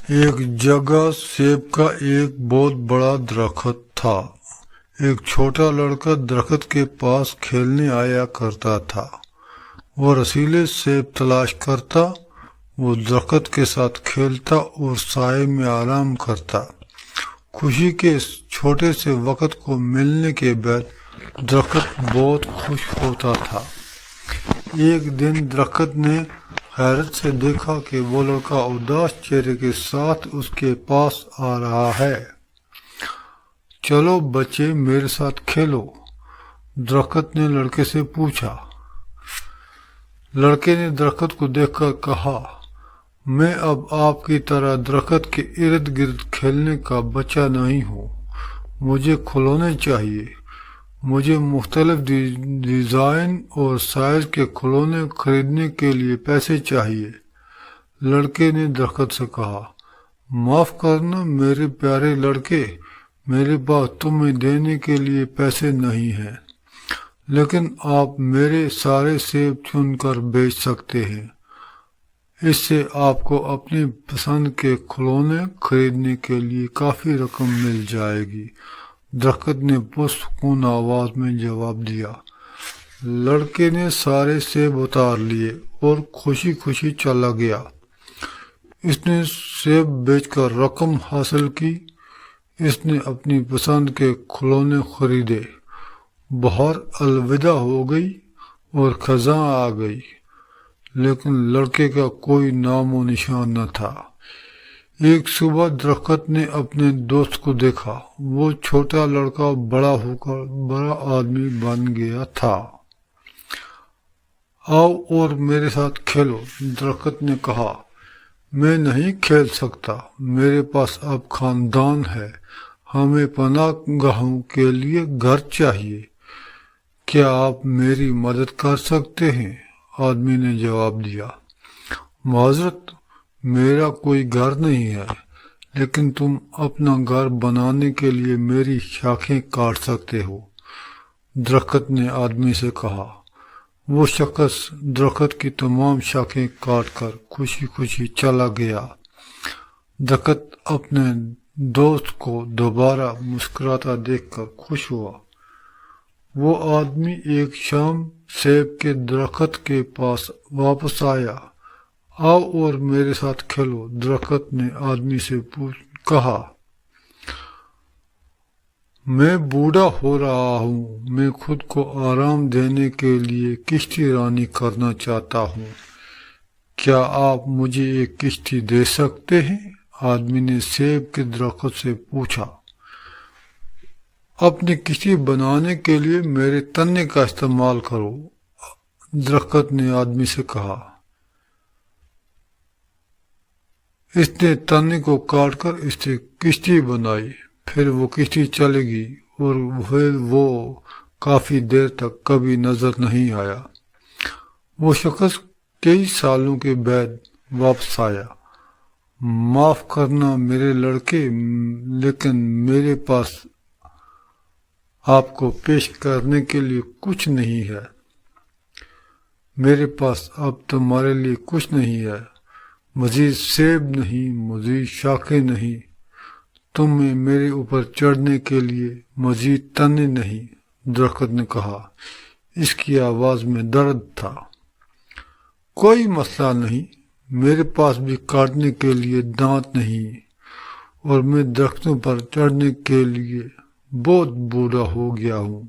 ایک جگہ سیب کا ایک بہت بڑا درخت تھا۔ ایک چھوٹا لڑکا درخت کے پاس کھیلنے آیا کرتا تھا۔ وہ رسیلے سیب تلاش کرتا، وہ درخت کے ساتھ کھیلتا اور سائے میں آرام کرتا۔ خوشی کے اس چھوٹے سے وقت کو ملنے کے بعد درخت بہت خوش ہوتا تھا۔ ایک دن درخت نے حیرت سے دیکھا کہ وہ لڑکا اداس چہرے کے ساتھ اس کے پاس آ رہا ہے۔ چلو بچے میرے ساتھ کھیلو، درخت نے لڑکے سے پوچھا۔ لڑکے نے درخت کو دیکھ کر کہا، میں اب آپ کی طرح درخت کے ارد گرد کھیلنے کا بچہ نہیں ہوں، مجھے کھلونے چاہیے، مجھے مختلف ڈیزائن اور سائز کے کھلونے خریدنے کے لیے پیسے چاہیے۔ لڑکے نے درخت سے کہا، معاف کرنا میرے پیارے لڑکے، میرے پاس تمہیں دینے کے لیے پیسے نہیں ہیں، لیکن آپ میرے سارے سیب چن کر بیچ سکتے ہیں، اس سے آپ کو اپنی پسند کے کھلونے خریدنے کے لیے کافی رقم مل جائے گی۔ درخت نے پرسکون آواز میں جواب دیا۔ لڑکے نے سارے سیب اتار لیے اور خوشی خوشی چلا گیا۔ اس نے سیب بیچ کر رقم حاصل کی، اس نے اپنی پسند کے کھلونے خریدے۔ بہار الوداع ہو گئی اور خزاں آ گئی، لیکن لڑکے کا کوئی نام و نشان نہ تھا۔ ایک صبح درخت نے اپنے دوست کو دیکھا، وہ چھوٹا لڑکا بڑا ہو کر بڑا آدمی بن گیا تھا۔ آؤ اور میرے ساتھ کھیلو، درخت نے کہا۔ میں نہیں کھیل سکتا، میرے پاس اب خاندان ہے، ہمیں پناہ گاہوں کے لیے گھر چاہیے، کیا آپ میری مدد کر سکتے ہیں؟ آدمی نے جواب دیا، معذرت، میرا کوئی گھر نہیں ہے، لیکن تم اپنا گھر بنانے کے لیے میری شاخیں کاٹ سکتے ہو، درخت نے آدمی سے کہا۔ وہ شخص درخت کی تمام شاخیں کاٹ کر خوشی خوشی چلا گیا۔ درخت اپنے دوست کو دوبارہ مسکراتا دیکھ کر خوش ہوا۔ وہ آدمی ایک شام سیب کے درخت کے پاس واپس آیا۔ آؤ اور میرے ساتھ کھیلو، درخت نے آدمی سے کہا۔ میں بوڑھا ہو رہا ہوں، میں خود کو آرام دینے کے لیے کشتی رانی کرنا چاہتا ہوں، کیا آپ مجھے ایک کشتی دے سکتے ہیں؟ آدمی نے سیب کے درخت سے پوچھا۔ اپنی کشتی بنانے کے لیے میرے تنے کا استعمال کرو، درخت نے آدمی سے کہا۔ اس نے تنے کو کاٹ کر اس سے کشتی بنائی، پھر وہ کشتی چلے گی اور پھر وہ کافی دیر تک کبھی نظر نہیں آیا۔ وہ شخص کئی سالوں کے بعد واپس آیا۔ معاف کرنا میرے لڑکے، لیکن میرے پاس آپ کو پیش کرنے کے لیے کچھ نہیں ہے، میرے پاس اب تمہارے لیے کچھ نہیں ہے، مزید سیب نہیں، مزید شاخیں نہیں، تمہیں میرے اوپر چڑھنے کے لیے مزید تنے نہیں، درخت نے کہا۔ اس کی آواز میں درد تھا۔ کوئی مسئلہ نہیں، میرے پاس بھی کاٹنے کے لیے دانت نہیں، اور میں درختوں پر چڑھنے کے لیے بہت بوڑھا ہو گیا ہوں،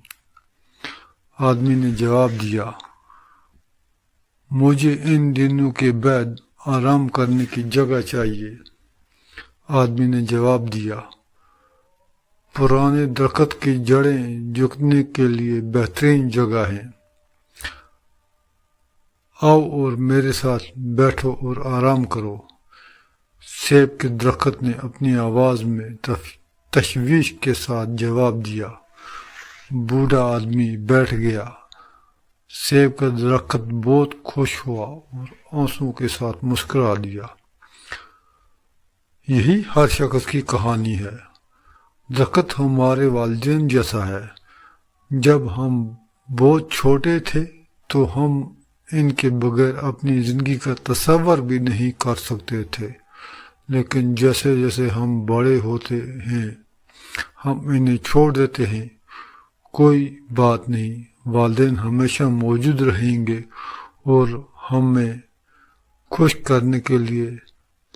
آدمی نے جواب دیا۔ مجھے ان دنوں کے بعد آرام کرنے کی جگہ چاہیے، آدمی نے جواب دیا۔ پرانے درخت کی جڑیں جھکنے کے لیے بہترین جگہ ہے، آؤ اور میرے ساتھ بیٹھو اور آرام کرو، سیب کے درخت نے اپنی آواز میں تشویش کے ساتھ جواب دیا۔ بوڑھا آدمی بیٹھ گیا۔ سیب کا درخت بہت خوش ہوا اور آنسوؤں کے ساتھ مسکرا دیا۔ یہی ہر شخص کی کہانی ہے۔ درخت ہمارے والدین جیسا ہے۔ جب ہم بہت چھوٹے تھے تو ہم ان کے بغیر اپنی زندگی کا تصور بھی نہیں کر سکتے تھے، لیکن جیسے جیسے ہم بڑے ہوتے ہیں ہم انہیں چھوڑ دیتے ہیں۔ کوئی بات نہیں، والدین ہمیشہ موجود رہیں گے اور ہمیں خوش کرنے کے لیے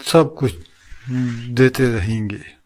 سب کچھ دیتے رہیں گے۔